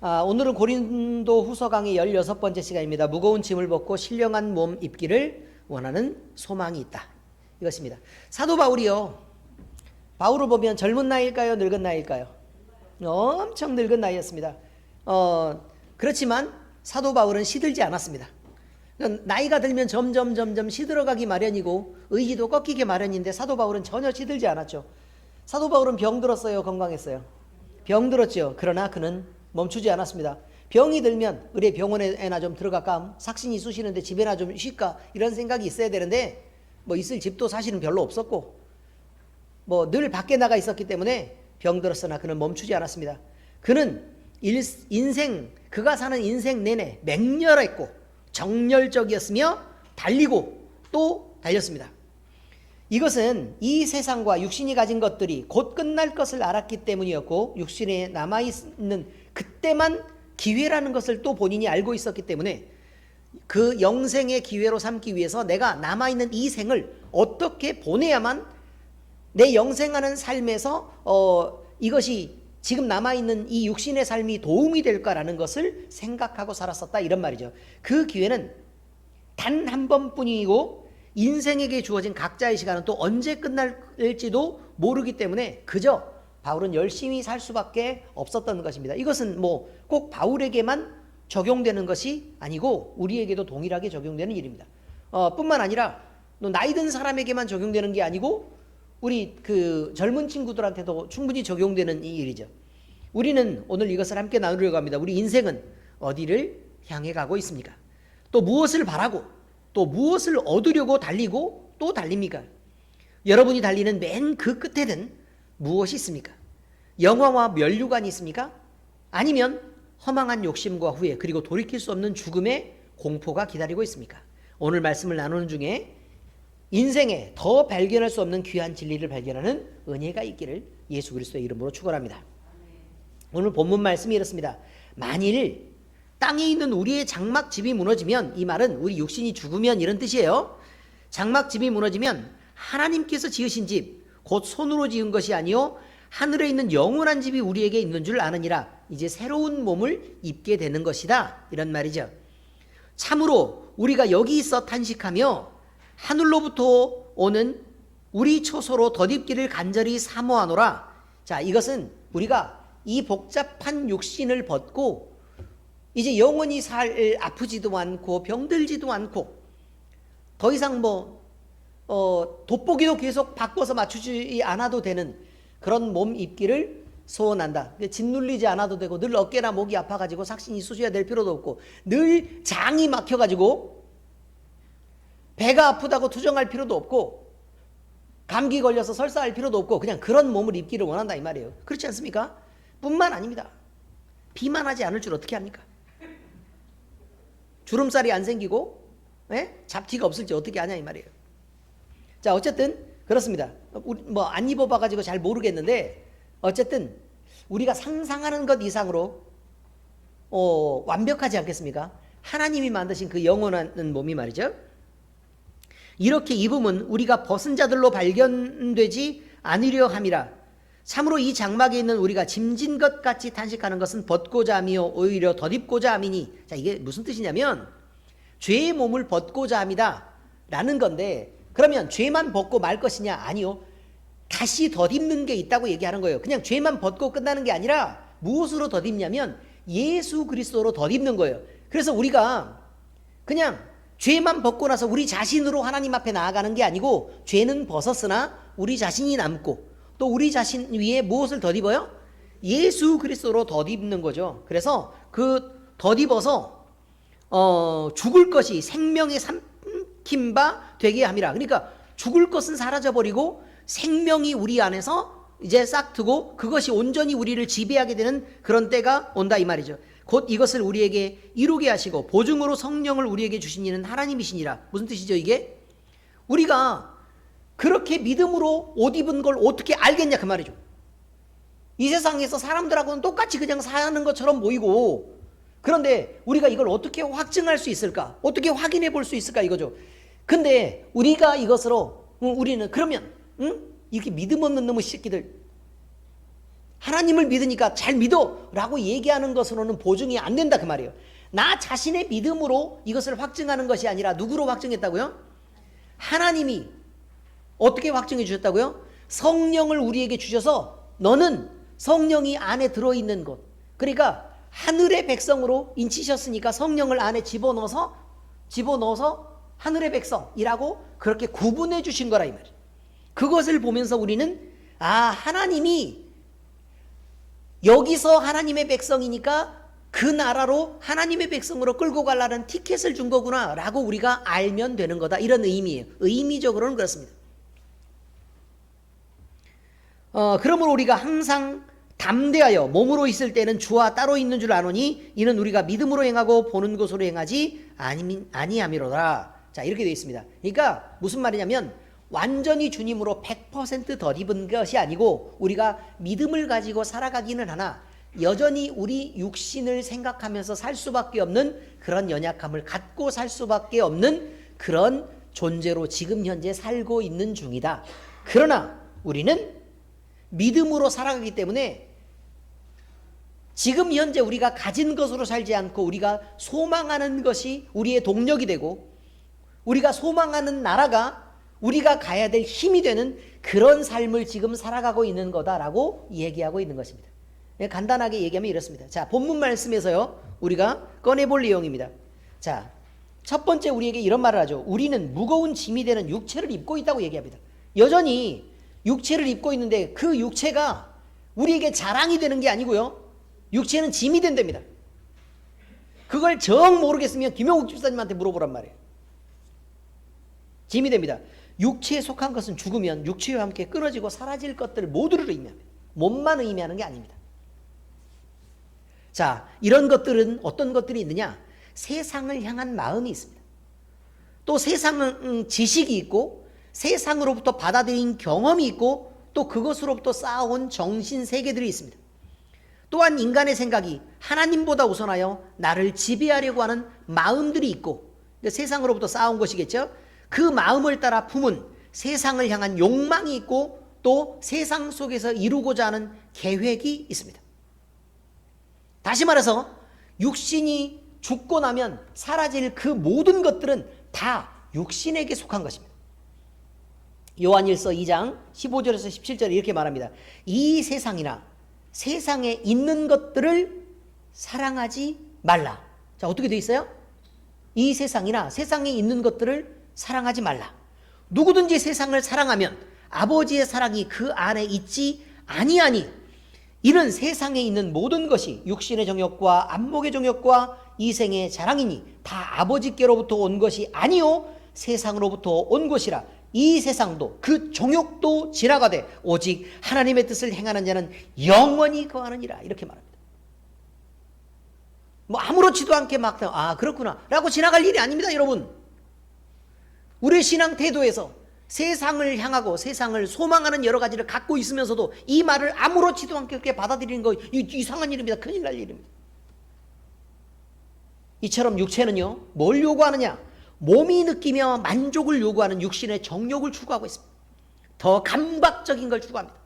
오늘은 고린도 후서 강의 16번째 시간입니다. 무거운 짐을 벗고 신령한 몸 입기를 원하는 소망이 있다. 이것입니다. 사도 바울이요. 바울을 보면 젊은 나이일까요? 늙은 나이일까요? 엄청 늙은 나이였습니다. 그렇지만 사도 바울은 시들지 않았습니다. 나이가 들면 점점 시들어가기 마련이고 의지도 꺾이기 마련인데 사도 바울은 전혀 시들지 않았죠. 사도 바울은 병들었어요? 건강했어요? 병들었죠. 그러나 그는 멈추지 않았습니다. 병이 들면 의뢰 병원에나 좀 들어갈까? 삭신이 쑤시는데 집에나 좀 쉴까? 이런 생각이 있어야 되는데 있을 집도 사실은 별로 없었고 늘 밖에 나가 있었기 때문에 병들었으나 그는 멈추지 않았습니다. 그는 그가 사는 인생 내내 맹렬했고 정열적이었으며 달리고 또 달렸습니다. 이것은 이 세상과 육신이 가진 것들이 곧 끝날 것을 알았기 때문이었고 육신에 남아있는 그때만 기회라는 것을 또 본인이 알고 있었기 때문에 그 영생의 기회로 삼기 위해서 내가 남아있는 이 생을 어떻게 보내야만 내 영생하는 삶에서 이것이 지금 남아있는 이 육신의 삶이 도움이 될까라는 것을 생각하고 살았었다, 이런 말이죠. 그 기회는 단 한 번뿐이고 인생에게 주어진 각자의 시간은 또 언제 끝날지도 모르기 때문에 그저 바울은 열심히 살 수밖에 없었던 것입니다. 이것은 꼭 바울에게만 적용되는 것이 아니고 우리에게도 동일하게 적용되는 일입니다. 뿐만 아니라 나이 든 사람에게만 적용되는 게 아니고 우리 그 젊은 친구들한테도 충분히 적용되는 이 일이죠. 우리는 오늘 이것을 함께 나누려고 합니다. 우리 인생은 어디를 향해 가고 있습니까? 또 무엇을 바라고 또 무엇을 얻으려고 달리고 또 달립니까? 여러분이 달리는 맨 그 끝에는 무엇이 있습니까? 영화와 면류관이 있습니까? 아니면 허망한 욕심과 후회 그리고 돌이킬 수 없는 죽음의 공포가 기다리고 있습니까? 오늘 말씀을 나누는 중에 인생에 더 발견할 수 없는 귀한 진리를 발견하는 은혜가 있기를 예수 그리스도의 이름으로 축원합니다. 오늘 본문 말씀이 이렇습니다. 만일 땅에 있는 우리의 장막집이 무너지면, 이 말은 우리 육신이 죽으면 이런 뜻이에요. 장막집이 무너지면 하나님께서 지으신 집 곧 손으로 지은 것이 아니요 하늘에 있는 영원한 집이 우리에게 있는 줄 아느니라. 이제 새로운 몸을 입게 되는 것이다, 이런 말이죠. 참으로 우리가 여기 있어 탄식하며 하늘로부터 오는 우리 초소로 덧입기를 간절히 사모하노라. 자, 이것은 우리가 이 복잡한 육신을 벗고 이제 영원히 아프지도 않고 병들지도 않고 더 이상 돋보기도 계속 바꿔서 맞추지 않아도 되는 그런 몸 입기를 소원한다. 짓눌리지 않아도 되고 늘 어깨나 목이 아파가지고 삭신이 쑤셔야 될 필요도 없고 늘 장이 막혀가지고 배가 아프다고 투정할 필요도 없고 감기 걸려서 설사할 필요도 없고 그냥 그런 몸을 입기를 원한다, 이 말이에요. 그렇지 않습니까? 뿐만 아닙니다. 비만하지 않을 줄 어떻게 합니까? 주름살이 안 생기고 잡티가 없을지 어떻게 아냐, 이 말이에요. 자, 어쨌든 그렇습니다. 안 입어봐가지고 잘 모르겠는데 어쨌든 우리가 상상하는 것 이상으로 완벽하지 않겠습니까? 하나님이 만드신 그 영원한 몸이 말이죠. 이렇게 입음은 우리가 벗은 자들로 발견되지 않으려 함이라. 참으로 이 장막에 있는 우리가 짐진 것 같이 탄식하는 것은 벗고자 함이요 오히려 덧입고자 함이니. 자, 이게 무슨 뜻이냐면 죄의 몸을 벗고자 함이다 라는 건데, 그러면 죄만 벗고 말 것이냐? 아니요, 다시 덧입는 게 있다고 얘기하는 거예요. 그냥 죄만 벗고 끝나는 게 아니라 무엇으로 덧입냐면 예수 그리스도로 덧입는 거예요. 그래서 우리가 그냥 죄만 벗고 나서 우리 자신으로 하나님 앞에 나아가는 게 아니고 죄는 벗었으나 우리 자신이 남고 또 우리 자신 위에 무엇을 덧입어요? 예수 그리스도로 덧입는 거죠. 그래서 그 덧입어서 죽을 것이 생명의 삼킨 바 되게 함이라. 그러니까 죽을 것은 사라져버리고 생명이 우리 안에서 이제 싹 트고 그것이 온전히 우리를 지배하게 되는 그런 때가 온다, 이 말이죠. 곧 이것을 우리에게 이루게 하시고 보증으로 성령을 우리에게 주신 이는 하나님이시니라. 무슨 뜻이죠 이게? 우리가 그렇게 믿음으로 옷 입은 걸 어떻게 알겠냐, 그 말이죠. 이 세상에서 사람들하고는 똑같이 그냥 사는 것처럼 보이고, 그런데 우리가 이걸 어떻게 확증할 수 있을까? 어떻게 확인해 볼 수 있을까, 이거죠. 근데 우리가 이것으로 우리는 그러면 이렇게 믿음 없는 놈의 새끼들, 하나님을 믿으니까 잘 믿어 라고 얘기하는 것으로는 보증이 안 된다 그 말이에요. 나 자신의 믿음으로 이것을 확증하는 것이 아니라 누구로 확증했다고요? 하나님이 어떻게 확증해 주셨다고요? 성령을 우리에게 주셔서 너는 성령이 안에 들어있는 것, 그러니까 하늘의 백성으로 인치셨으니까 성령을 안에 집어넣어서 하늘의 백성이라고 그렇게 구분해 주신 거라 이 말이에요. 그것을 보면서 우리는 하나님이 여기서 하나님의 백성이니까 그 나라로 하나님의 백성으로 끌고 가려는 티켓을 준 거구나 라고 우리가 알면 되는 거다, 이런 의미예요. 의미적으로는 그렇습니다. 그러므로 우리가 항상 담대하여 몸으로 있을 때는 주와 따로 있는 줄 아노니 이는 우리가 믿음으로 행하고 보는 것으로 행하지 아니함이로다. 자, 이렇게 되어 있습니다. 그러니까 무슨 말이냐면 완전히 주님으로 100% 덧입은 것이 아니고 우리가 믿음을 가지고 살아가기는 하나 여전히 우리 육신을 생각하면서 살 수밖에 없는 그런 연약함을 갖고 살 수밖에 없는 그런 존재로 지금 현재 살고 있는 중이다. 그러나 우리는 믿음으로 살아가기 때문에 지금 현재 우리가 가진 것으로 살지 않고 우리가 소망하는 것이 우리의 동력이 되고 우리가 소망하는 나라가 우리가 가야 될 힘이 되는 그런 삶을 지금 살아가고 있는 거다라고 얘기하고 있는 것입니다. 간단하게 얘기하면 이렇습니다. 자, 본문 말씀에서요 우리가 꺼내볼 내용입니다. 자, 첫 번째 우리에게 이런 말을 하죠. 우리는 무거운 짐이 되는 육체를 입고 있다고 얘기합니다. 여전히 육체를 입고 있는데 그 육체가 우리에게 자랑이 되는 게 아니고요, 육체는 짐이 된답니다. 그걸 정 모르겠으면 김영욱 집사님한테 물어보란 말이에요. 짐이 됩니다. 육체에 속한 것은 죽으면 육체와 함께 끊어지고 사라질 것들 모두를 의미합니다. 몸만 의미하는 게 아닙니다. 자, 이런 것들은 어떤 것들이 있느냐? 세상을 향한 마음이 있습니다. 또 세상은 지식이 있고 세상으로부터 받아들인 경험이 있고 또 그것으로부터 쌓아온 정신세계들이 있습니다. 또한 인간의 생각이 하나님보다 우선하여 나를 지배하려고 하는 마음들이 있고, 세상으로부터 쌓아온 것이겠죠. 그 마음을 따라 품은 세상을 향한 욕망이 있고 또 세상 속에서 이루고자 하는 계획이 있습니다. 다시 말해서 육신이 죽고 나면 사라질 그 모든 것들은 다 육신에게 속한 것입니다. 요한일서 2장 15절에서 17절에 이렇게 말합니다. 이 세상이나 세상에 있는 것들을 사랑하지 말라. 자, 어떻게 되어 있어요? 이 세상이나 세상에 있는 것들을 사랑하지 말라. 누구든지 세상을 사랑하면 아버지의 사랑이 그 안에 있지 아니하니 이는 세상에 있는 모든 것이 육신의 정욕과 안목의 정욕과 이생의 자랑이니 다 아버지께로부터 온 것이 아니요 세상으로부터 온 것이라. 이 세상도 그 정욕도 지나가되 오직 하나님의 뜻을 행하는 자는 영원히 거하느니라. 이렇게 말합니다. 뭐 아무렇지도 않게 막 그렇구나 라고 지나갈 일이 아닙니다. 여러분, 우리의 신앙 태도에서 세상을 향하고 세상을 소망하는 여러 가지를 갖고 있으면서도 이 말을 아무렇지도 않게 그렇게 받아들이는 거 이상한 일입니다. 큰일 날 일입니다. 이처럼 육체는요 뭘 요구하느냐? 몸이 느끼며 만족을 요구하는 육신의 정욕을 추구하고 있습니다. 더 감각적인 걸 추구합니다.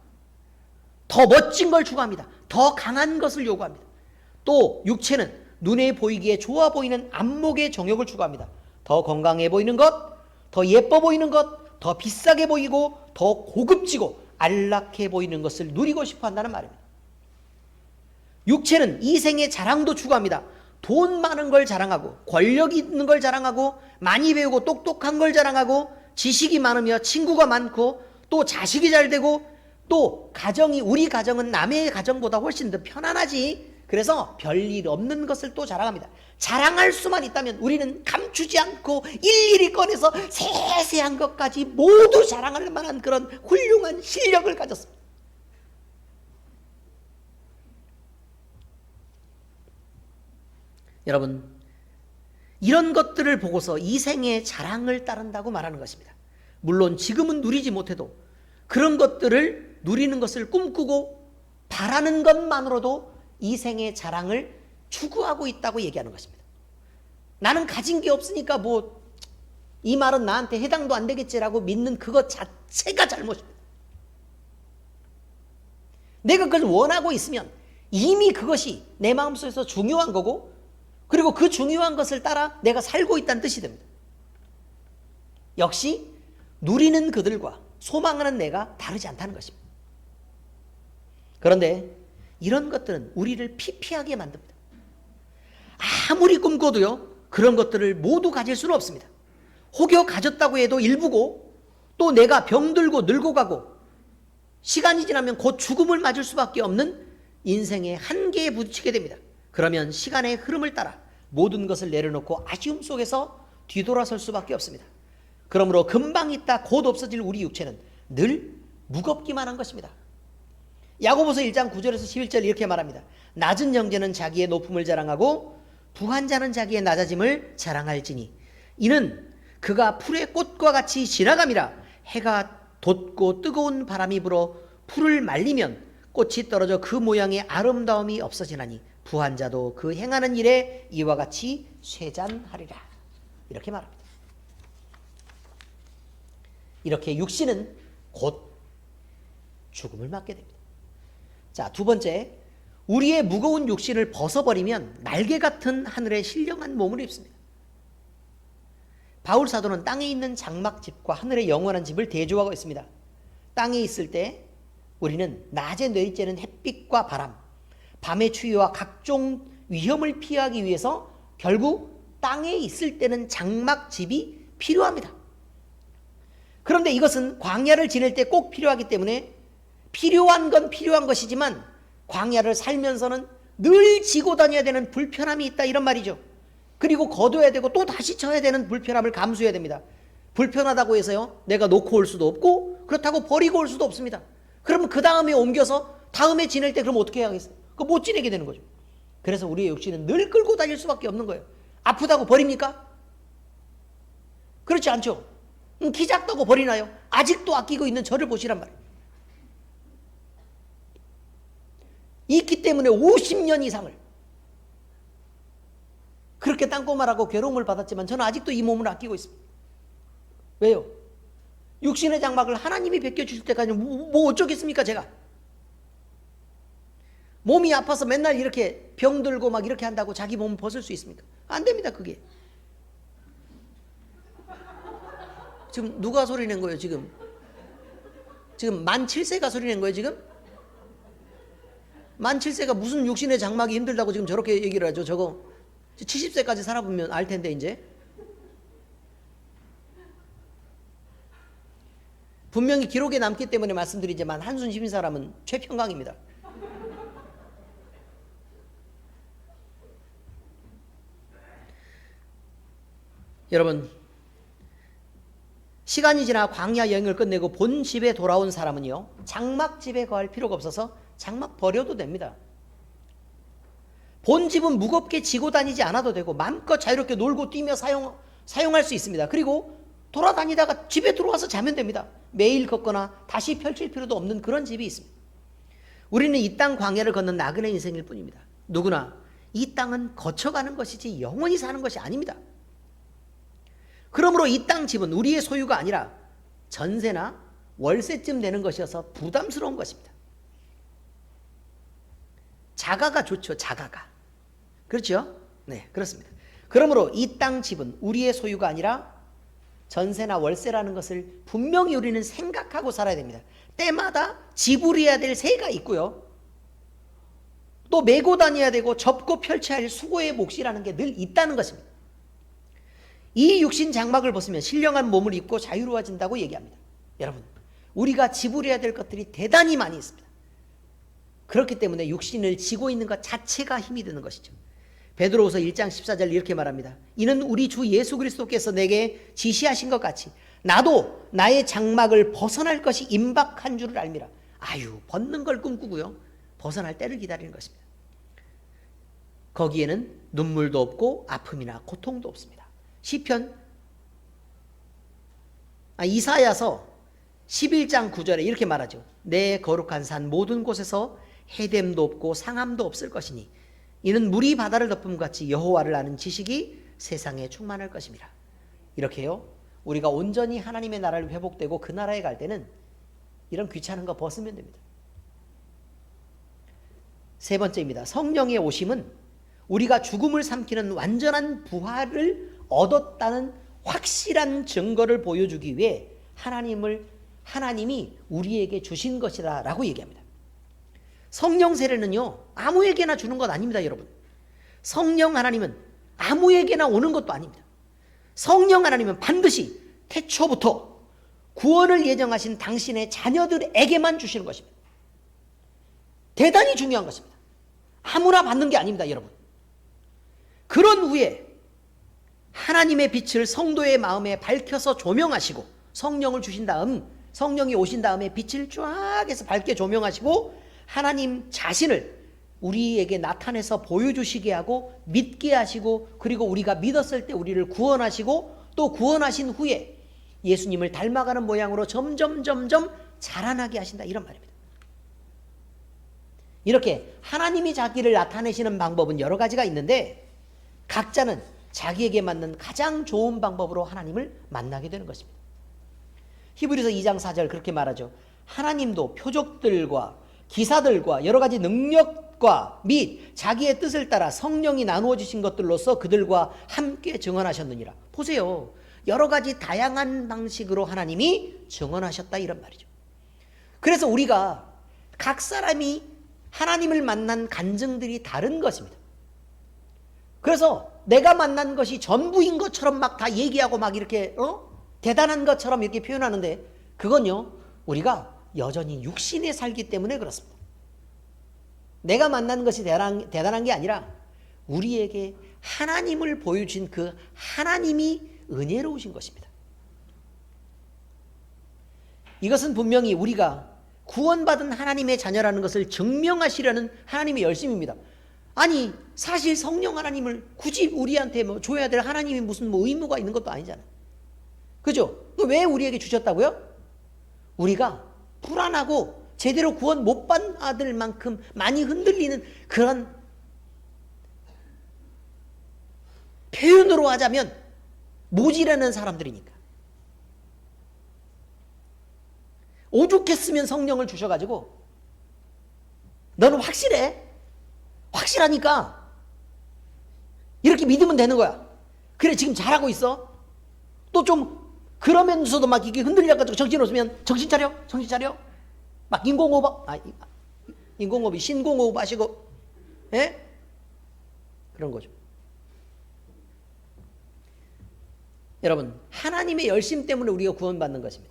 더 멋진 걸 추구합니다. 더 강한 것을 요구합니다. 또 육체는 눈에 보이기에 좋아 보이는 안목의 정욕을 추구합니다. 더 건강해 보이는 것, 더 예뻐 보이는 것, 더 비싸게 보이고 더 고급지고 안락해 보이는 것을 누리고 싶어 한다는 말입니다. 육체는 이생의 자랑도 추구합니다. 돈 많은 걸 자랑하고 권력 있는 걸 자랑하고 많이 배우고 똑똑한 걸 자랑하고 지식이 많으며 친구가 많고 또 자식이 잘 되고 또 가정이 우리 가정은 남의 가정보다 훨씬 더 편안하지. 그래서 별일 없는 것을 또 자랑합니다. 자랑할 수만 있다면 우리는 감추지 않고 일일이 꺼내서 세세한 것까지 모두 자랑할 만한 그런 훌륭한 실력을 가졌습니다. 여러분, 이런 것들을 보고서 이생의 자랑을 따른다고 말하는 것입니다. 물론 지금은 누리지 못해도 그런 것들을 누리는 것을 꿈꾸고 바라는 것만으로도 이생의 자랑을 추구하고 있다고 얘기하는 것입니다. 나는 가진 게 없으니까 뭐 이 말은 나한테 해당도 안 되겠지라고 믿는 그것 자체가 잘못입니다. 내가 그걸 원하고 있으면 이미 그것이 내 마음속에서 중요한 거고, 그리고 그 중요한 것을 따라 내가 살고 있다는 뜻이 됩니다. 역시 누리는 그들과 소망하는 내가 다르지 않다는 것입니다. 그런데 이런 것들은 우리를 피폐하게 만듭니다. 아무리 꿈꿔도요, 그런 것들을 모두 가질 수는 없습니다. 혹여 가졌다고 해도 일부고, 또 내가 병들고 늙어가고 시간이 지나면 곧 죽음을 맞을 수밖에 없는 인생의 한계에 부딪히게 됩니다. 그러면 시간의 흐름을 따라 모든 것을 내려놓고 아쉬움 속에서 뒤돌아설 수밖에 없습니다. 그러므로 금방 있다 곧 없어질 우리 육체는 늘 무겁기만 한 것입니다. 야고보서 1장 9절에서 11절 이렇게 말합니다. 낮은 형제는 자기의 높음을 자랑하고 부한 자는 자기의 낮아짐을 자랑할지니 이는 그가 풀의 꽃과 같이 지나감이라. 해가 돋고 뜨거운 바람이 불어 풀을 말리면 꽃이 떨어져 그 모양의 아름다움이 없어지나니 부한 자도 그 행하는 일에 이와 같이 쇠잔하리라. 이렇게 말합니다. 이렇게 육신은 곧 죽음을 맞게 됩니다. 자, 두 번째, 우리의 무거운 육신을 벗어버리면 날개 같은 하늘의 신령한 몸을 입습니다. 바울 사도는 땅에 있는 장막집과 하늘의 영원한 집을 대조하고 있습니다. 땅에 있을 때 우리는 낮에 내리쬐는 햇빛과 바람, 밤의 추위와 각종 위험을 피하기 위해서 결국 땅에 있을 때는 장막집이 필요합니다. 그런데 이것은 광야를 지낼 때 꼭 필요하기 때문에 필요한 건 필요한 것이지만 광야를 살면서는 늘 지고 다녀야 되는 불편함이 있다, 이런 말이죠. 그리고 거둬야 되고 또 다시 쳐야 되는 불편함을 감수해야 됩니다. 불편하다고 해서요, 내가 놓고 올 수도 없고 그렇다고 버리고 올 수도 없습니다. 그러면 그 다음에 옮겨서 다음에 지낼 때 그럼 어떻게 해야겠어요? 그거 못 지내게 되는 거죠. 그래서 우리의 육신은 늘 끌고 다닐 수밖에 없는 거예요. 아프다고 버립니까? 그렇지 않죠. 키 작다고 버리나요? 아직도 아끼고 있는 저를 보시란 말이에요. 있기 때문에 50년 이상을 그렇게 땅꼬마라고 괴로움을 받았지만 저는 아직도 이 몸을 아끼고 있습니다. 왜요? 육신의 장막을 하나님이 벗겨주실 때까지 뭐 어쩌겠습니까, 제가? 몸이 아파서 맨날 이렇게 병들고 막 이렇게 한다고 자기 몸을 벗을 수 있습니까? 안 됩니다, 그게. 지금 누가 소리 낸 거예요, 지금? 지금 만 7세가 소리 낸 거예요, 지금? 만 7세가 무슨 육신의 장막이 힘들다고 지금 저렇게 얘기를 하죠, 저거. 70세까지 살아보면 알 텐데, 이제. 분명히 기록에 남기 때문에 말씀드리지만 한순 시민사람은 최평강입니다. 여러분, 시간이 지나 광야 여행을 끝내고 본 집에 돌아온 사람은요, 장막집에 거할 필요가 없어서 장막 버려도 됩니다. 본 집은 무겁게 지고 다니지 않아도 되고 마음껏 자유롭게 놀고 뛰며 사용할 수 있습니다. 그리고 돌아다니다가 집에 들어와서 자면 됩니다. 매일 걷거나 다시 펼칠 필요도 없는 그런 집이 있습니다. 우리는 이 땅 광야를 걷는 나그네 인생일 뿐입니다. 누구나 이 땅은 거쳐가는 것이지 영원히 사는 것이 아닙니다. 그러므로 이 땅 집은 우리의 소유가 아니라 전세나 월세쯤 되는 것이어서 부담스러운 것입니다. 자가가 좋죠, 자가가. 그렇죠? 네, 그렇습니다. 그러므로 이 땅 집은 우리의 소유가 아니라 전세나 월세라는 것을 분명히 우리는 생각하고 살아야 됩니다. 때마다 지불해야 될 세가 있고요, 또 메고 다녀야 되고 접고 펼쳐야 할 수고의 몫이라는 게 늘 있다는 것입니다. 이 육신 장막을 벗으면 신령한 몸을 입고 자유로워진다고 얘기합니다. 여러분, 우리가 지불해야 될 것들이 대단히 많이 있습니다. 그렇기 때문에 육신을 지고 있는 것 자체가 힘이 드는 것이죠. 베드로후서 1장 14절 이렇게 말합니다. 이는 우리 주 예수 그리스도께서 내게 지시하신 것 같이 나도 나의 장막을 벗어날 것이 임박한 줄을 알미라. 아유, 벗는 걸 꿈꾸고요, 벗어날 때를 기다리는 것입니다. 거기에는 눈물도 없고 아픔이나 고통도 없습니다. 이사야서 11장 9절에 이렇게 말하죠. 내 거룩한 산 모든 곳에서 해됨도 없고 상함도 없을 것이니 이는 물이 바다를 덮음같이 여호와를 아는 지식이 세상에 충만할 것입니다. 이렇게요, 우리가 온전히 하나님의 나라를 회복되고 그 나라에 갈 때는 이런 귀찮은 거 벗으면 됩니다. 세 번째입니다. 성령의 오심은 우리가 죽음을 삼키는 완전한 부활을 얻었다는 확실한 증거를 보여주기 위해 하나님이 우리에게 주신 것이다 라고 얘기합니다. 성령 세례는요, 아무에게나 주는 것 아닙니다, 여러분. 성령 하나님은 아무에게나 오는 것도 아닙니다. 성령 하나님은 반드시 태초부터 구원을 예정하신 당신의 자녀들에게만 주시는 것입니다. 대단히 중요한 것입니다. 아무나 받는 게 아닙니다, 여러분. 그런 후에 하나님의 빛을 성도의 마음에 밝혀서 조명하시고, 성령을 주신 다음, 성령이 오신 다음에 빛을 쫙 해서 밝게 조명하시고 하나님 자신을 우리에게 나타내서 보여주시게 하고 믿게 하시고, 그리고 우리가 믿었을 때 우리를 구원하시고, 또 구원하신 후에 예수님을 닮아가는 모양으로 점점 자라나게 하신다, 이런 말입니다. 이렇게 하나님이 자기를 나타내시는 방법은 여러 가지가 있는데 각자는 자기에게 맞는 가장 좋은 방법으로 하나님을 만나게 되는 것입니다. 히브리서 2장 4절 그렇게 말하죠. 하나님도 표적들과 기사들과 여러 가지 능력과 및 자기의 뜻을 따라 성령이 나누어 주신 것들로서 그들과 함께 증언하셨느니라. 보세요. 여러 가지 다양한 방식으로 하나님이 증언하셨다, 이런 말이죠. 그래서 우리가 각 사람이 하나님을 만난 간증들이 다른 것입니다. 그래서 내가 만난 것이 전부인 것처럼 막 다 얘기하고 막 이렇게 대단한 것처럼 이렇게 표현하는데, 그건요, 우리가 여전히 육신에 살기 때문에 그렇습니다. 내가 만난 것이 대단한 게 아니라 우리에게 하나님을 보여주신 그 하나님이 은혜로우신 것입니다. 이것은 분명히 우리가 구원받은 하나님의 자녀라는 것을 증명하시려는 하나님의 열심입니다. 아니, 사실 성령 하나님을 굳이 우리한테 줘야 될 하나님이 무슨 의무가 있는 것도 아니잖아요. 그죠? 왜 우리에게 주셨다고요? 우리가 불안하고 제대로 구원 못 받을 만큼 많이 흔들리는 그런, 표현으로 하자면 모지라는 사람들이니까. 오죽했으면 성령을 주셔가지고 너는 확실해? 확실하니까 이렇게 믿으면 되는 거야. 그래, 지금 잘하고 있어. 또 좀 그러면서도 막 이게 흔들려가지고 정신 없으면 정신 차려, 정신 차려. 막 인공호흡이 신공호흡 하시고, 예? 그런 거죠. 여러분, 하나님의 열심 때문에 우리가 구원받는 것입니다.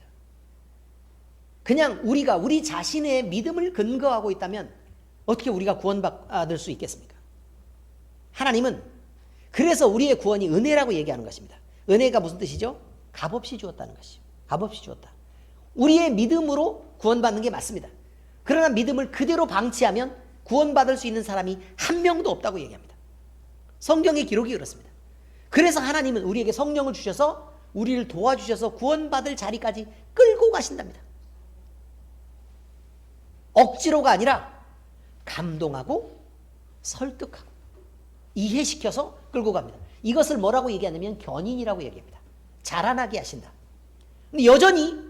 그냥 우리가 우리 자신의 믿음을 근거하고 있다면 어떻게 우리가 구원받을 수 있겠습니까? 하나님은 그래서 우리의 구원이 은혜라고 얘기하는 것입니다. 은혜가 무슨 뜻이죠? 값없이 주었다는 것이죠. 값없이 주었다. 우리의 믿음으로 구원받는 게 맞습니다. 그러나 믿음을 그대로 방치하면 구원받을 수 있는 사람이 한 명도 없다고 얘기합니다. 성경의 기록이 그렇습니다. 그래서 하나님은 우리에게 성령을 주셔서 우리를 도와주셔서 구원받을 자리까지 끌고 가신답니다. 억지로가 아니라 감동하고 설득하고 이해시켜서 끌고 갑니다. 이것을 뭐라고 얘기하냐면 견인이라고 얘기합니다. 자라나게 하신다. 근데 여전히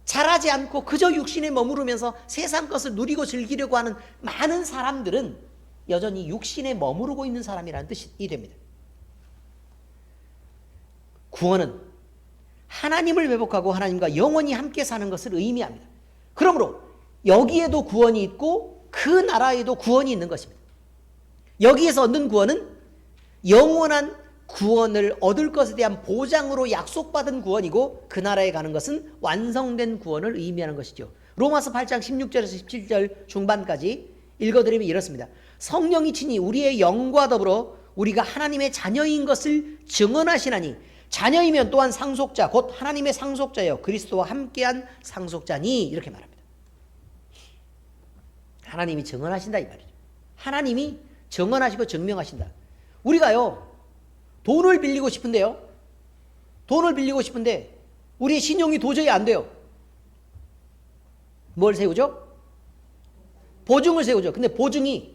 자라지 않고 그저 육신에 머무르면서 세상 것을 누리고 즐기려고 하는 많은 사람들은 여전히 육신에 머무르고 있는 사람이라는 뜻이 됩니다. 구원은 하나님을 회복하고 하나님과 영원히 함께 사는 것을 의미합니다. 그러므로 여기에도 구원이 있고 그 나라에도 구원이 있는 것입니다. 여기에서 얻는 구원은 영원한 구원을 얻을 것에 대한 보장으로 약속받은 구원이고, 그 나라에 가는 것은 완성된 구원을 의미하는 것이죠. 로마서 8장 16절에서 17절 중반까지 읽어드리면 이렇습니다. 성령이 친히 우리의 영과 더불어 우리가 하나님의 자녀인 것을 증언하시나니, 자녀이면 또한 상속자 곧 하나님의 상속자여 그리스도와 함께한 상속자니, 이렇게 말합니다. 하나님이 증언하신다, 이 말이죠. 하나님이 증언하시고 증명하신다. 우리가요, 돈을 빌리고 싶은데요, 돈을 빌리고 싶은데 우리의 신용이 도저히 안 돼요. 뭘 세우죠? 보증을 세우죠. 근데 보증이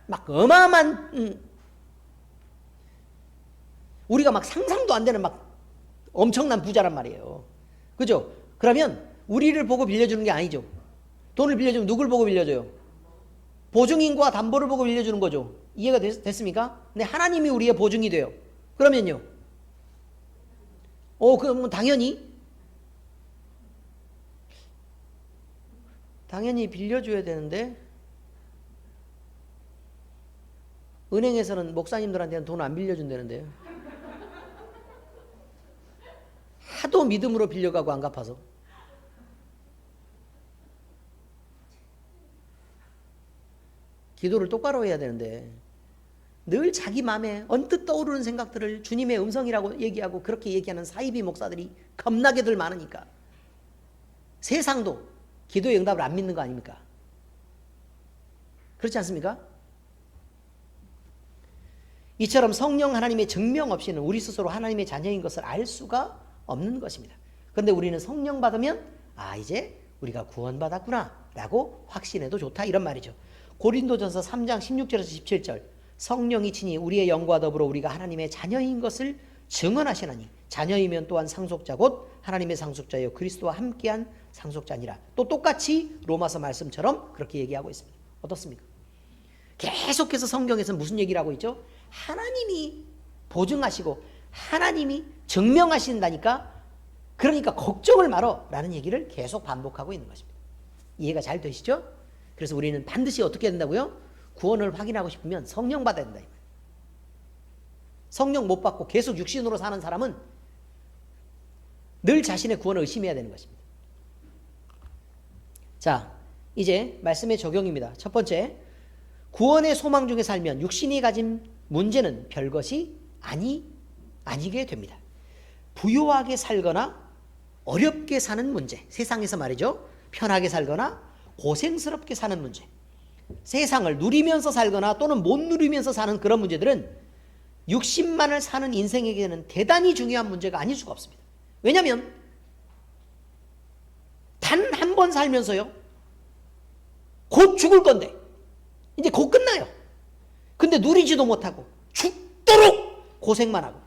막 어마어마한, 우리가 막 상상도 안 되는 막 엄청난 부자란 말이에요. 그죠? 그러면 우리를 보고 빌려주는 게 아니죠. 돈을 빌려주면 누굴 보고 빌려줘요? 보증인과 담보를 보고 빌려주는 거죠. 이해가 됐습니까? 근데 하나님이 우리의 보증이 돼요. 그러면요. 그럼 당연히 빌려줘야 되는데, 은행에서는 목사님들한테는 돈 안 빌려준다는데요. 하도 믿음으로 빌려가고 안 갚아서. 기도를 똑바로 해야 되는데 늘 자기 마음에 언뜻 떠오르는 생각들을 주님의 음성이라고 얘기하고 그렇게 얘기하는 사이비 목사들이 겁나게들 많으니까 세상도 기도의 응답을 안 믿는 거 아닙니까? 그렇지 않습니까? 이처럼 성령 하나님의 증명 없이는 우리 스스로 하나님의 자녀인 것을 알 수가 없는 것입니다. 그런데 우리는 성령 받으면 이제 우리가 구원받았구나 라고 확신해도 좋다 이런 말이죠. 고린도전서 3장 16절에서 17절 성령이 친히 우리의 영과 더불어 우리가 하나님의 자녀인 것을 증언하시나니 자녀이면 또한 상속자 곧 하나님의 상속자여 그리스도와 함께한 상속자니라. 또 똑같이 로마서 말씀처럼 그렇게 얘기하고 있습니다. 어떻습니까? 계속해서 성경에서 무슨 얘기를 하고 있죠? 하나님이 보증하시고 하나님이 증명하신다니까 그러니까 걱정을 말어 라는 얘기를 계속 반복하고 있는 것입니다. 이해가 잘 되시죠? 그래서 우리는 반드시 어떻게 해야 된다고요? 구원을 확인하고 싶으면 성령 받아야 된다. 성령 못 받고 계속 육신으로 사는 사람은 늘 자신의 구원을 의심해야 되는 것입니다. 자, 이제 말씀의 적용입니다. 첫 번째, 구원의 소망 중에 살면 육신이 가진 문제는 별것이 아니게 됩니다. 부유하게 살거나 어렵게 사는 문제, 세상에서 말이죠. 편하게 살거나 고생스럽게 사는 문제, 세상을 누리면서 살거나 또는 못 누리면서 사는 그런 문제들은 육신만을 사는 인생에게는 대단히 중요한 문제가 아닐 수가 없습니다. 왜냐하면 단 한 번 살면서요 곧 죽을 건데 이제 곧 끝나요. 근데 누리지도 못하고 죽도록 고생만 하고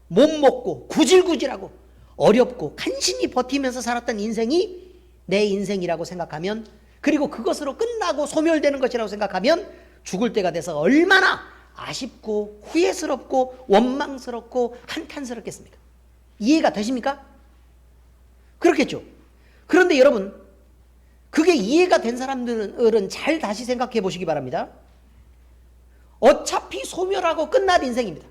못 먹고 구질구질하고 어렵고 간신히 버티면서 살았던 인생이 내 인생이라고 생각하면, 그리고 그것으로 끝나고 소멸되는 것이라고 생각하면 죽을 때가 돼서 얼마나 아쉽고 후회스럽고 원망스럽고 한탄스럽겠습니까? 이해가 되십니까? 그렇겠죠. 그런데 여러분, 그게 이해가 된 사람들은 잘 다시 생각해 보시기 바랍니다. 어차피 소멸하고 끝날 인생입니다.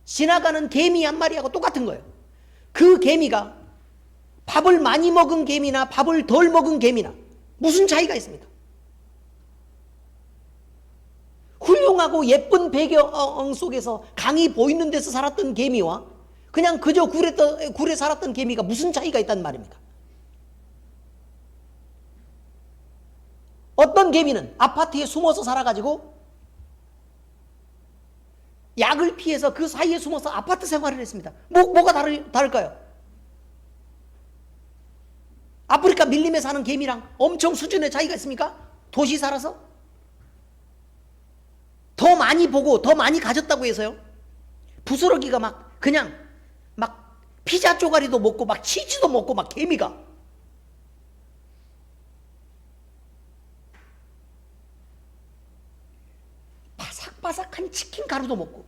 지나가는 개미 한 마리하고 똑같은 거예요. 그 개미가 밥을 많이 먹은 개미나 밥을 덜 먹은 개미나 무슨 차이가 있습니까? 훌륭하고 예쁜 배경 속에서 강이 보이는 데서 살았던 개미와 그냥 그저 굴에 살았던 개미가 무슨 차이가 있단 말입니까? 어떤 개미는 아파트에 숨어서 살아가지고 약을 피해서 그 사이에 숨어서 아파트 생활을 했습니다. 뭐가 다를까요? 아프리카 밀림에 사는 개미랑 엄청 수준의 차이가 있습니까? 도시 살아서? 더 많이 보고 더 많이 가졌다고 해서요? 부스러기가 막 그냥 막 피자 쪼가리도 먹고 막 치즈도 먹고 막 개미가 바삭바삭한 치킨 가루도 먹고,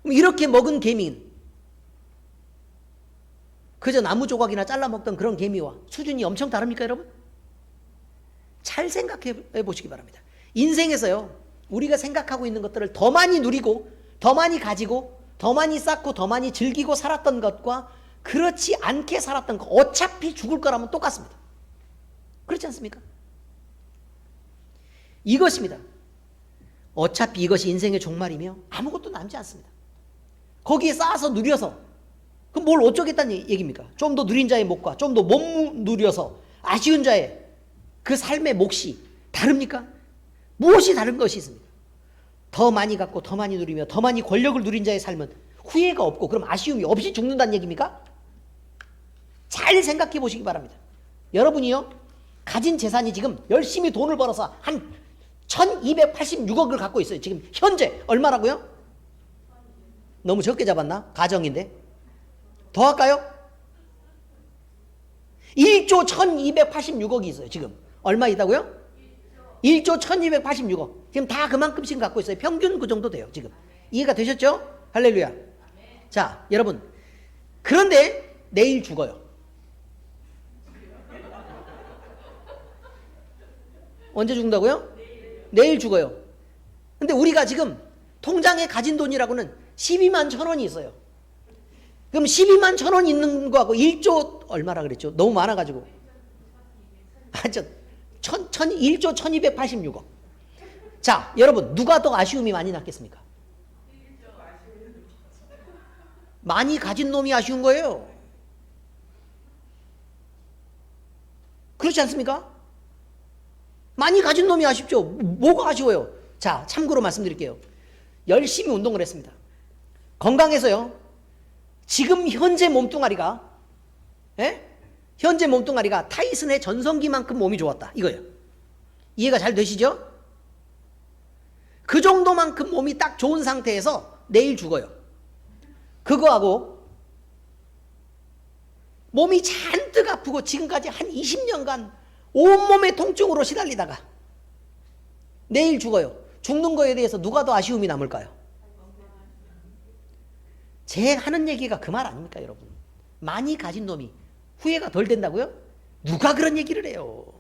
그럼 이렇게 먹은 개미는 그저 나무 조각이나 잘라 먹던 그런 개미와 수준이 엄청 다릅니까, 여러분? 잘 생각해 보시기 바랍니다. 인생에서요, 우리가 생각하고 있는 것들을 더 많이 누리고 더 많이 가지고 더 많이 쌓고 더 많이 즐기고 살았던 것과 그렇지 않게 살았던 것, 어차피 죽을 거라면 똑같습니다. 그렇지 않습니까? 이것입니다. 어차피 이것이 인생의 종말이며 아무것도 남지 않습니다. 거기에 쌓아서 누려서 그럼 뭘 어쩌겠다는 얘기입니까? 좀 더 누린 자의 몫과 좀 더 못 누려서 아쉬운 자의 그 삶의 몫이 다릅니까? 무엇이 다른 것이 있습니까? 더 많이 갖고 더 많이 누리며 더 많이 권력을 누린 자의 삶은 후회가 없고 그럼 아쉬움이 없이 죽는다는 얘기입니까? 잘 생각해 보시기 바랍니다. 여러분이요, 가진 재산이 지금 열심히 돈을 벌어서 한 1286억을 갖고 있어요. 지금 현재 얼마라고요? 너무 적게 잡았나? 가정인데 더 할까요? 1조 1286억이 있어요. 지금 얼마 있다고요? 1조 1286억. 지금 다 그만큼씩 갖고 있어요. 평균 그 정도 돼요. 지금. 이해가 되셨죠? 할렐루야. 자, 여러분. 그런데 내일 죽어요. 언제 죽는다고요? 내일 죽어요. 근데 우리가 지금 통장에 가진 돈이라고는 12만 1,000원이 있어요. 그럼 12만 1,000원 있는 거하고 1조 얼마라 그랬죠? 너무 많아가지고. 1조 1286억. 자, 여러분 누가 더 아쉬움이 많이 났겠습니까? 많이 가진 놈이 아쉬운 거예요. 그렇지 않습니까? 많이 가진 놈이 아쉽죠. 뭐가 아쉬워요? 자, 참고로 말씀드릴게요. 열심히 운동을 했습니다. 건강해서요. 지금 현재 몸뚱아리가 현재 몸뚱아리가 타이슨의 전성기만큼 몸이 좋았다. 이거예요. 이해가 잘 되시죠? 그 정도만큼 몸이 딱 좋은 상태에서 내일 죽어요. 그거하고 몸이 잔뜩 아프고 지금까지 한 20년간 온몸의 통증으로 시달리다가 내일 죽어요. 죽는 거에 대해서 누가 더 아쉬움이 남을까요? 제 하는 얘기가 그 말 아닙니까, 여러분? 많이 가진 놈이 후회가 덜 된다고요? 누가 그런 얘기를 해요?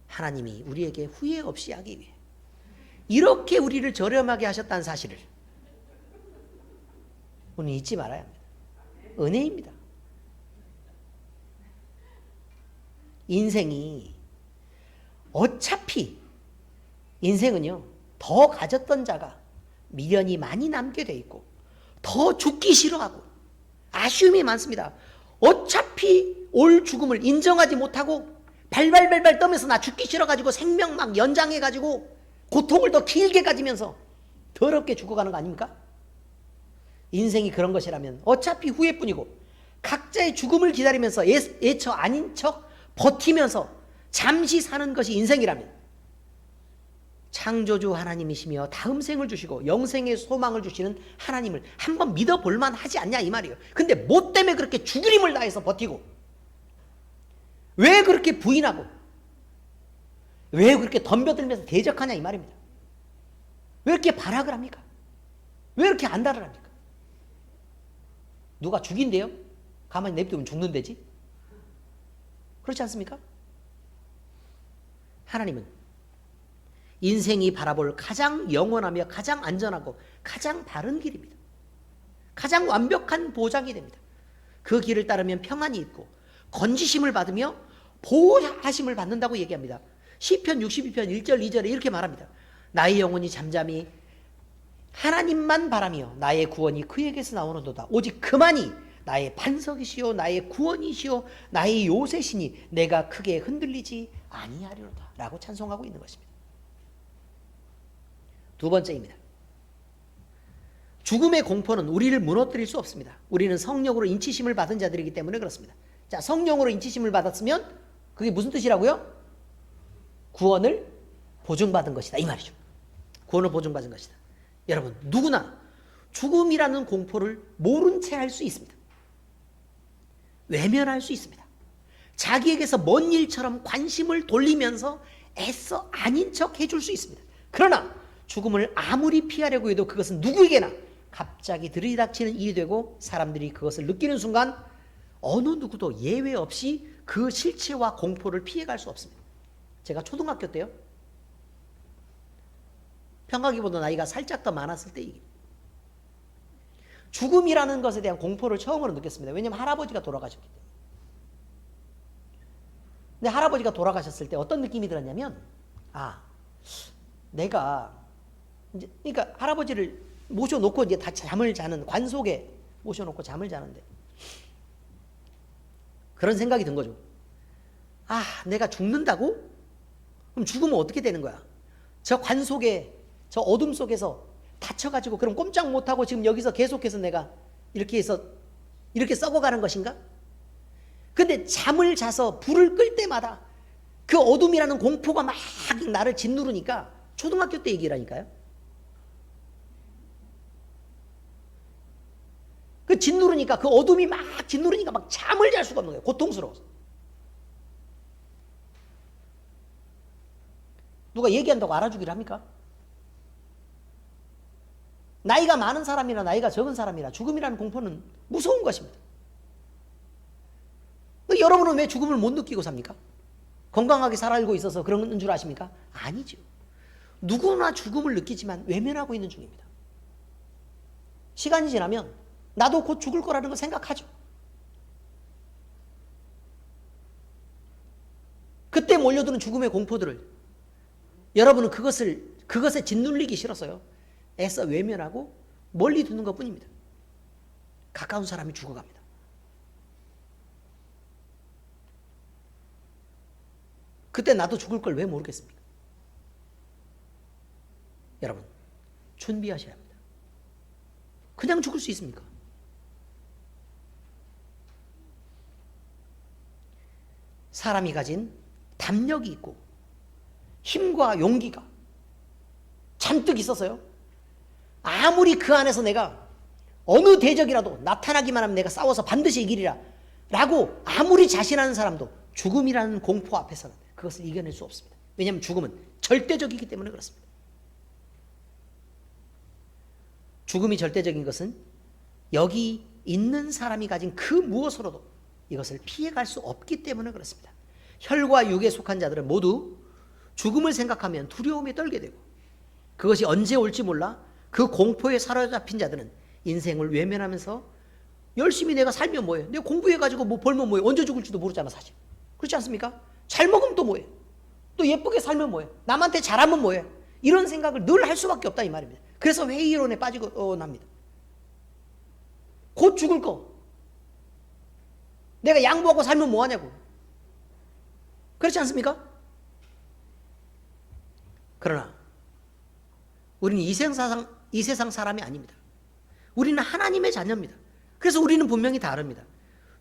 하나님이 우리에게 후회 없이 하기 위해 이렇게 우리를 저렴하게 하셨다는 사실을 우리는 잊지 말아야 합니다. 은혜입니다. 인생이 어차피 인생은요, 더 가졌던 자가 미련이 많이 남게 돼 있고 더 죽기 싫어하고 아쉬움이 많습니다. 어차피 올 죽음을 인정하지 못하고 발발발발 떠면서 나 죽기 싫어가지고 생명 막 연장해가지고 고통을 더 길게 가지면서 더럽게 죽어가는 거 아닙니까? 인생이 그런 것이라면 어차피 후회뿐이고 각자의 죽음을 기다리면서 애처 아닌 척 버티면서 잠시 사는 것이 인생이라면 창조주 하나님이시며 다음 생을 주시고 영생의 소망을 주시는 하나님을 한번 믿어볼 만하지 않냐 이 말이에요. 근데 뭐 때문에 그렇게 죽을 힘을 다해서 버티고 왜 그렇게 부인하고 왜 그렇게 덤벼들면서 대적하냐 이 말입니다. 왜 이렇게 발악을 합니까? 왜 이렇게 안달을 합니까? 누가 죽인대요? 가만히 냅두면 죽는데지? 그렇지 않습니까? 하나님은 인생이 바라볼 가장 영원하며 가장 안전하고 가장 바른 길입니다. 가장 완벽한 보장이 됩니다. 그 길을 따르면 평안이 있고 건지심을 받으며 보호하심을 받는다고 얘기합니다. 시편 62편 1절 2절에 이렇게 말합니다. 나의 영혼이 잠잠히 하나님만 바라며 나의 구원이 그에게서 나오는도다. 오직 그만이 나의 반석이시요 나의 구원이시요 나의 요새시니 내가 크게 흔들리지 아니하리로다 라고 찬송하고 있는 것입니다. 두 번째입니다. 죽음의 공포는 우리를 무너뜨릴 수 없습니다. 우리는 성령으로 인치심을 받은 자들이기 때문에 그렇습니다. 자, 성령으로 인치심을 받았으면 그게 무슨 뜻이라고요? 구원을 보증받은 것이다 이 말이죠. 구원을 보증받은 것이다. 여러분 누구나 죽음이라는 공포를 모른 채 할 수 있습니다. 외면할 수 있습니다. 자기에게서 먼 일처럼 관심을 돌리면서 애써 아닌 척 해줄 수 있습니다. 그러나 죽음을 아무리 피하려고 해도 그것은 누구에게나 갑자기 들이닥치는 일이 되고 사람들이 그것을 느끼는 순간 어느 누구도 예외 없이 그 실체와 공포를 피해갈 수 없습니다. 제가 초등학교 때요. 평가기보다 나이가 살짝 더 많았을 때 죽음이라는 것에 대한 공포를 처음으로 느꼈습니다. 왜냐하면 할아버지가 돌아가셨기 때문에. 근데 할아버지가 돌아가셨을 때 어떤 느낌이 들었냐면 내가 이제 그러니까 할아버지를 모셔놓고 이제 다 잠을 자는 관속에 모셔놓고 잠을 자는데 그런 생각이 든 거죠. 내가 죽는다고? 그럼 죽으면 어떻게 되는 거야? 저 관속에 저 어둠 속에서 다쳐가지고 그럼 꼼짝 못하고 지금 여기서 계속해서 내가 이렇게 해서 이렇게 썩어가는 것인가? 근데 잠을 자서 불을 끌 때마다 그 어둠이라는 공포가 막 나를 짓누르니까 초등학교 때 얘기라니까요. 그 짓누르니까, 그 어둠이 막 짓누르니까 막 잠을 잘 수가 없는 거예요. 고통스러워서. 누가 얘기한다고 알아주기를 합니까? 나이가 많은 사람이나 나이가 적은 사람이나 죽음이라는 공포는 무서운 것입니다. 여러분은 왜 죽음을 못 느끼고 삽니까? 건강하게 살아가고 있어서 그런 줄 아십니까? 아니죠. 누구나 죽음을 느끼지만 외면하고 있는 중입니다. 시간이 지나면 나도 곧 죽을 거라는 걸 생각하죠. 그때 몰려드는 죽음의 공포들을 여러분은 그것에 짓눌리기 싫어서요, 애써 외면하고 멀리 두는 것 뿐입니다. 가까운 사람이 죽어갑니다. 그때 나도 죽을 걸 왜 모르겠습니까? 여러분, 준비하셔야 합니다. 그냥 죽을 수 있습니까? 사람이 가진 담력이 있고 힘과 용기가 잔뜩 있어서요, 아무리 그 안에서 내가 어느 대적이라도 나타나기만 하면 내가 싸워서 반드시 이기리라 라고 아무리 자신하는 사람도 죽음이라는 공포 앞에서는 그것을 이겨낼 수 없습니다. 왜냐하면 죽음은 절대적이기 때문에 그렇습니다. 죽음이 절대적인 것은 여기 있는 사람이 가진 그 무엇으로도 이것을 피해갈 수 없기 때문에 그렇습니다. 혈과 육에 속한 자들은 모두 죽음을 생각하면 두려움에 떨게 되고, 그것이 언제 올지 몰라 그 공포에 사로잡힌 자들은 인생을 외면하면서 열심히 내가 살면 뭐해, 내가 공부해가지고 뭐 벌면 뭐해, 언제 죽을지도 모르잖아 사실. 그렇지 않습니까? 잘 먹으면 또 뭐해, 또 예쁘게 살면 뭐해, 남한테 잘하면 뭐해, 이런 생각을 늘 할 수밖에 없다 이 말입니다. 그래서 회의론에 빠지고 납니다. 곧 죽을 거 내가 양보하고 살면 뭐하냐고. 그렇지 않습니까? 그러나 우리는 이 세상 사람이 아닙니다. 우리는 하나님의 자녀입니다. 그래서 우리는 분명히 다릅니다.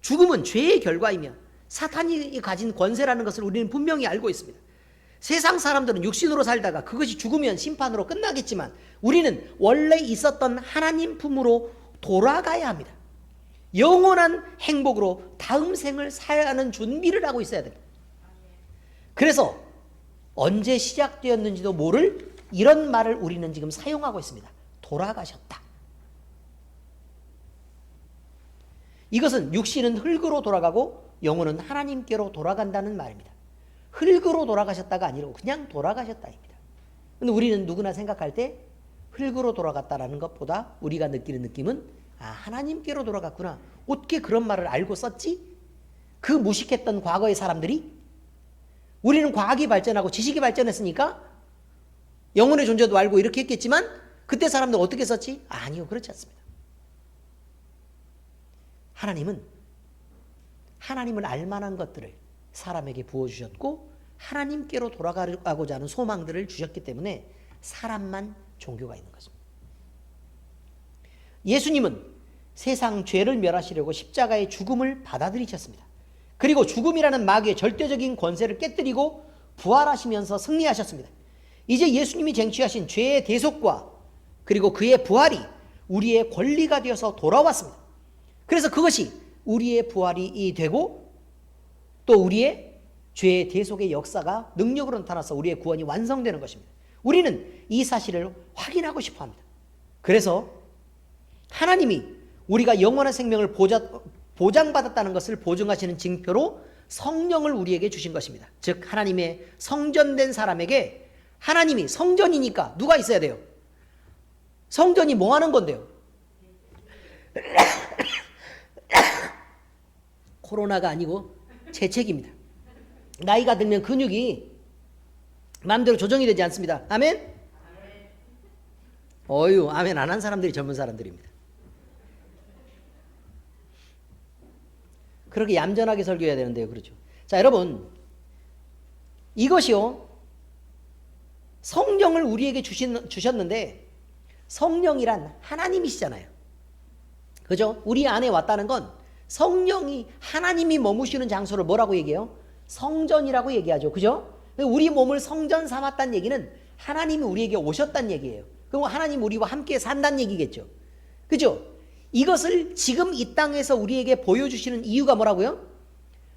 죽음은 죄의 결과이며 사탄이 가진 권세라는 것을 우리는 분명히 알고 있습니다. 세상 사람들은 육신으로 살다가 그것이 죽으면 심판으로 끝나겠지만 우리는 원래 있었던 하나님 품으로 돌아가야 합니다. 영원한 행복으로 다음 생을 살아야 하는 준비를 하고 있어야 됩니다. 그래서 언제 시작되었는지도 모를 이런 말을 우리는 지금 사용하고 있습니다. 돌아가셨다. 이것은 육신은 흙으로 돌아가고 영혼은 하나님께로 돌아간다는 말입니다. 흙으로 돌아가셨다가 아니고 그냥 돌아가셨다입니다. 근데 우리는 누구나 생각할 때 흙으로 돌아갔다라는 것보다 우리가 느끼는 느낌은, 아, 하나님께로 돌아갔구나. 어떻게 그런 말을 알고 썼지? 그 무식했던 과거의 사람들이, 우리는 과학이 발전하고 지식이 발전했으니까 영혼의 존재도 알고 이렇게 했겠지만 그때 사람들 어떻게 썼지? 아니요, 그렇지 않습니다. 하나님은 알만한 것들을 사람에게 부어주셨고 하나님께로 돌아가고자 하는 소망들을 주셨기 때문에 사람만 종교가 있는 것입니다. 예수님은 세상 죄를 멸하시려고 십자가의 죽음을 받아들이셨습니다. 그리고 죽음이라는 마귀의 절대적인 권세를 깨뜨리고 부활하시면서 승리하셨습니다. 이제 예수님이 쟁취하신 죄의 대속과 그리고 그의 부활이 우리의 권리가 되어서 돌아왔습니다. 그래서 그것이 우리의 부활이 되고 또 우리의 죄의 대속의 역사가 능력으로 나타나서 우리의 구원이 완성되는 것입니다. 우리는 이 사실을 확인하고 싶어 합니다. 그래서 하나님이 우리가 영원한 생명을 보장받았다는 것을 보증하시는 징표로 성령을 우리에게 주신 것입니다. 즉 하나님의 성전된 사람에게, 하나님이 성전이니까 누가 있어야 돼요? 성전이 뭐 하는 건데요? 코로나가 아니고 재채기입니다. 나이가 들면 근육이 마음대로 조정이 되지 않습니다. 아멘? 어휴, 아멘 안 한 사람들이 젊은 사람들입니다. 그렇게 얌전하게 설교해야 되는데요. 그렇죠. 자, 여러분, 이것이요, 성령을 우리에게 주셨는데 성령이란 하나님이시잖아요. 그죠? 우리 안에 왔다는 건 성령이, 하나님이 머무시는 장소를 뭐라고 얘기해요? 성전이라고 얘기하죠. 그죠? 우리 몸을 성전 삼았다는 얘기는 하나님이 우리에게 오셨다는 얘기예요. 그럼 하나님 우리와 함께 산다는 얘기겠죠. 그죠? 이것을 지금 이 땅에서 우리에게 보여주시는 이유가 뭐라고요?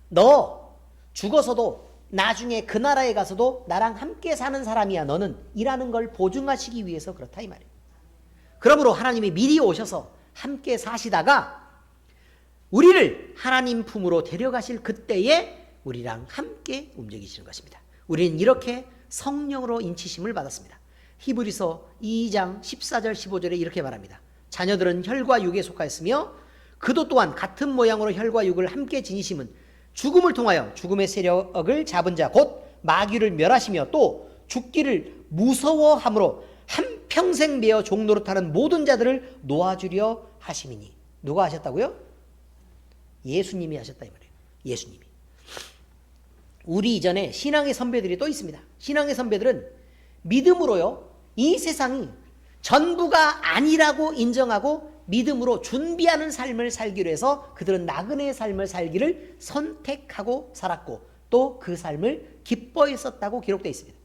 너 죽어서도 나중에 그 나라에 가서도 나랑 함께 사는 사람이야. 너는 이라는 걸 보증하시기 위해서 그렇다 이 말이에요. 그러므로 하나님이 미리 오셔서 함께 사시다가 우리를 하나님 품으로 데려가실 그때에 우리랑 함께 움직이시는 것입니다. 우리는 이렇게 성령으로 인치심을 받았습니다. 히브리서 2장 14절 15절에 이렇게 말합니다. 자녀들은 혈과 육에 속하였으며 그도 또한 같은 모양으로 혈과 육을 함께 지니심은 죽음을 통하여 죽음의 세력을 잡은 자 곧 마귀를 멸하시며 또 죽기를 무서워함으로 한평생 매어 종노릇하는 모든 자들을 놓아주려 하심이니. 누가 하셨다고요? 예수님이 하셨다 이 말이에요. 예수님이. 우리 이전에 신앙의 선배들이 또 있습니다. 신앙의 선배들은 믿음으로요, 이 세상이 전부가 아니라고 인정하고 믿음으로 준비하는 삶을 살기로 해서 그들은 나그네의 삶을 살기를 선택하고 살았고 또 그 삶을 기뻐했었다고 기록되어 있습니다.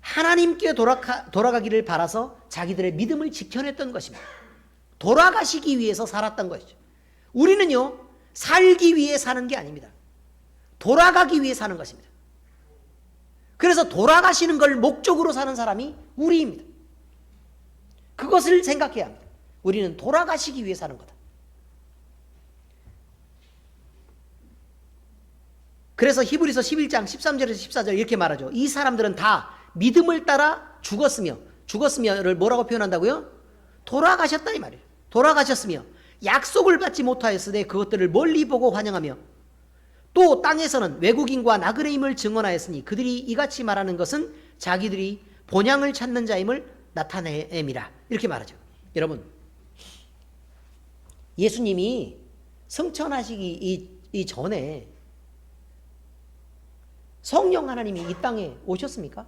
하나님께 돌아가기를 바라서 자기들의 믿음을 지켜냈던 것입니다. 돌아가시기 위해서 살았던 것이죠. 우리는요, 살기 위해 사는 게 아닙니다. 돌아가기 위해 사는 것입니다. 그래서 돌아가시는 걸 목적으로 사는 사람이 우리입니다. 그것을 생각해야 합니다. 우리는 돌아가시기 위해 사는 거다. 그래서 히브리서 11장 13절에서 14절 이렇게 말하죠. 이 사람들은 다 믿음을 따라 죽었으며를 뭐라고 표현한다고요? 돌아가셨다 이 말이에요. 돌아가셨으며 약속을 받지 못하였으되 그것들을 멀리 보고 환영하며 또 땅에서는 외국인과 나그네임을 증언하였으니 그들이 이같이 말하는 것은 자기들이 본향을 찾는 자임을 나타내미라. 이렇게 말하죠. 여러분, 예수님이 승천하시기 이전에 성령 하나님이 이 땅에 오셨습니까?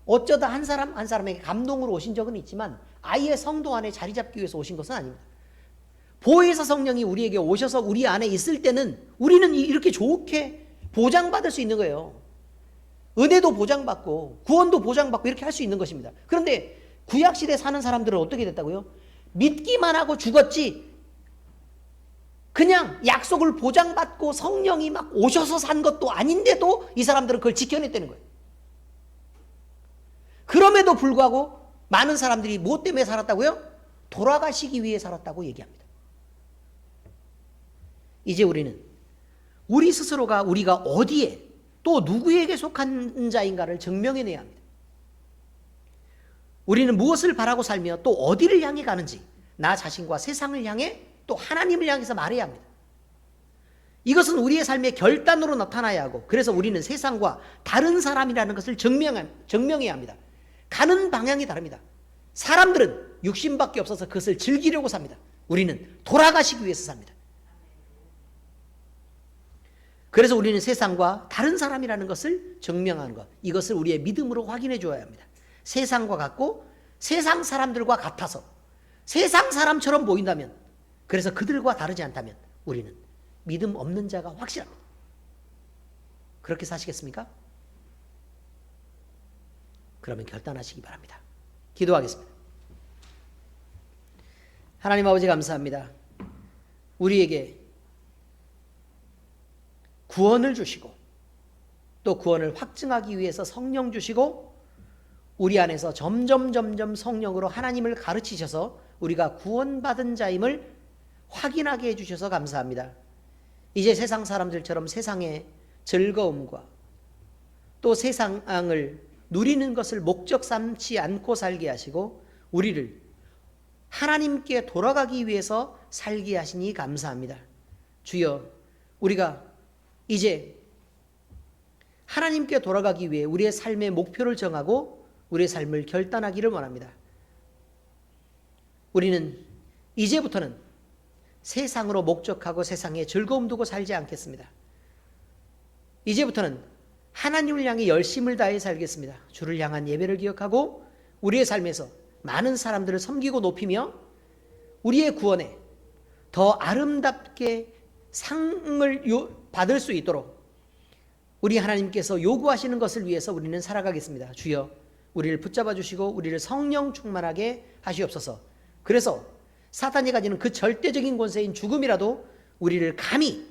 어쩌다 한 사람 한 사람에게 감동으로 오신 적은 있지만 아예 성도 안에 자리 잡기 위해서 오신 것은 아닙니다. 보혜사 성령이 우리에게 오셔서 우리 안에 있을 때는 우리는 이렇게 좋게 보장받을 수 있는 거예요. 은혜도 보장받고 구원도 보장받고 이렇게 할 수 있는 것입니다. 그런데 구약시대에 사는 사람들은 어떻게 됐다고요? 믿기만 하고 죽었지 그냥 약속을 보장받고 성령이 막 오셔서 산 것도 아닌데도 이 사람들은 그걸 지켜냈다는 거예요. 그럼에도 불구하고 많은 사람들이 무엇 때문에 살았다고요? 돌아가시기 위해 살았다고 얘기합니다. 이제 우리는 우리 스스로가 우리가 어디에 또 누구에게 속한 자인가를 증명해내야 합니다. 우리는 무엇을 바라고 살며 또 어디를 향해 가는지 나 자신과 세상을 향해 또 하나님을 향해서 말해야 합니다. 이것은 우리의 삶의 결단으로 나타나야 하고 그래서 우리는 세상과 다른 사람이라는 것을 증명해야 합니다. 가는 방향이 다릅니다. 사람들은 육신밖에 없어서 그것을 즐기려고 삽니다. 우리는 돌아가시기 위해서 삽니다. 그래서 우리는 세상과 다른 사람이라는 것을 증명하는 것, 이것을 우리의 믿음으로 확인해 줘야 합니다. 세상과 같고 세상 사람들과 같아서 세상 사람처럼 보인다면, 그래서 그들과 다르지 않다면 우리는 믿음 없는 자가 확실합니다. 그렇게 사시겠습니까? 그러면 결단하시기 바랍니다. 기도하겠습니다. 하나님 아버지 감사합니다. 우리에게 구원을 주시고 또 구원을 확증하기 위해서 성령 주시고 우리 안에서 점점 성령으로 하나님을 가르치셔서 우리가 구원받은 자임을 확인하게 해주셔서 감사합니다. 이제 세상 사람들처럼 세상의 즐거움과 또 세상을 누리는 것을 목적 삼지 않고 살게 하시고 우리를 하나님께 돌아가기 위해서 살게 하시니 감사합니다. 주여, 우리가 이제 하나님께 돌아가기 위해 우리의 삶의 목표를 정하고 우리의 삶을 결단하기를 원합니다. 우리는 이제부터는 세상으로 목적하고 세상에 즐거움 두고 살지 않겠습니다. 이제부터는 하나님을 향해 열심을 다해 살겠습니다. 주를 향한 예배를 기억하고 우리의 삶에서 많은 사람들을 섬기고 높이며 우리의 구원에 더 아름답게 상을 받을 수 있도록 우리 하나님께서 요구하시는 것을 위해서 우리는 살아가겠습니다. 주여, 우리를 붙잡아 주시고 우리를 성령 충만하게 하시옵소서. 그래서 사탄이 가지는 그 절대적인 권세인 죽음이라도 우리를 감히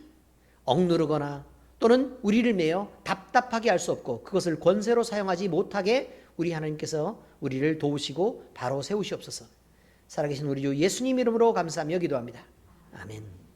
억누르거나 또는 우리를 매어 답답하게 할 수 없고 그것을 권세로 사용하지 못하게 우리 하나님께서 우리를 도우시고 바로 세우시옵소서. 살아계신 우리 주 예수님 이름으로 감사하며 기도합니다. 아멘.